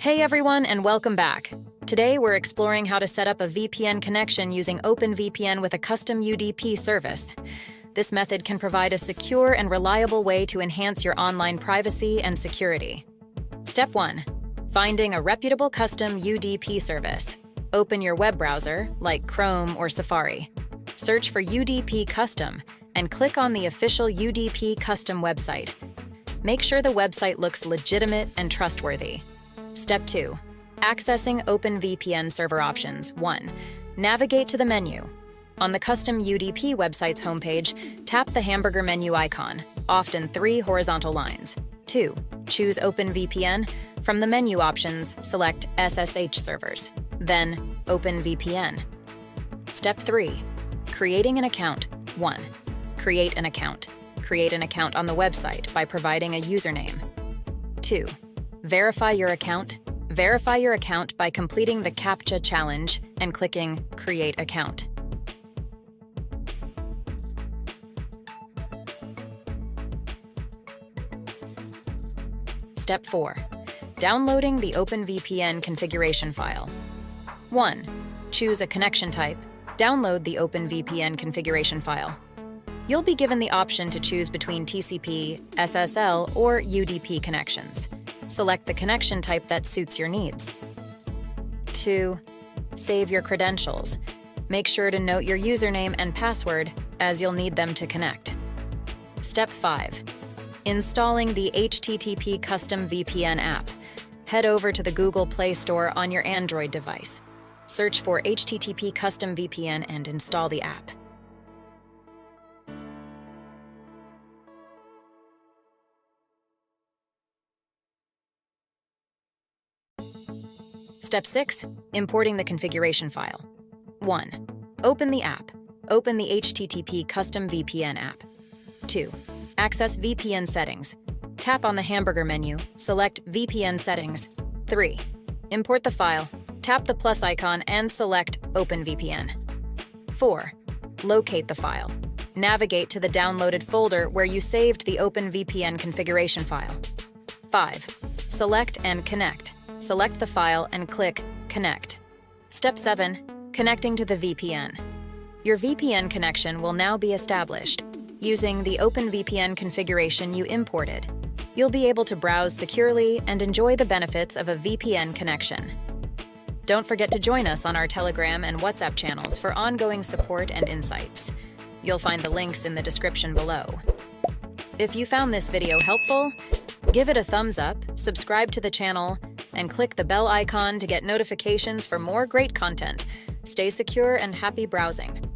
Hey everyone, and welcome back. Today we're exploring how to set up a VPN connection using OpenVPN with a custom UDP service. This method can provide a secure and reliable way to enhance your online privacy and security. Step 1. Finding a reputable custom UDP service. Open your web browser, like Chrome or Safari. Search for UDP Custom and click on the official UDP Custom website. Make sure the website looks legitimate and trustworthy. Step 2. Accessing OpenVPN server options. 1. Navigate to the menu. On the custom UDP website's homepage, tap the hamburger menu icon, often 3 horizontal lines. 2. Choose OpenVPN. From the menu options, select SSH servers, then OpenVPN. Step 3. Creating an account. 1. Create an account. Create an account on the website by providing a username. 2. Verify your account. Verify your account by completing the CAPTCHA challenge and clicking Create Account. Step 4. Downloading the OpenVPN configuration file. 1. Choose a connection type. Download the OpenVPN configuration file. You'll be given the option to choose between TCP, SSL, or UDP connections. Select the connection type that suits your needs. 2. Save your credentials. Make sure to note your username and password, as you'll need them to connect. Step 5. Installing the HTTP Custom VPN app. Head over to the Google Play Store on your Android device. Search for HTTP Custom VPN and install the app. Step 6. Importing the configuration file. 1. Open the app. Open the HTTP Custom VPN app. 2. Access VPN settings. Tap on the hamburger menu, select VPN settings. 3. Import the file. Tap the plus icon and select OpenVPN. 4. Locate the file. Navigate to the downloaded folder where you saved the OpenVPN configuration file. 5. Select and connect. Select the file and click Connect. Step 7. Connecting to the VPN. Your VPN connection will now be established. Using the OpenVPN configuration you imported, you'll be able to browse securely and enjoy the benefits of a VPN connection. Don't forget to join us on our Telegram and WhatsApp channels for ongoing support and insights. You'll find the links in the description below. If you found this video helpful, give it a thumbs up, subscribe to the channel, and click the bell icon to get notifications for more great content. Stay secure and happy browsing.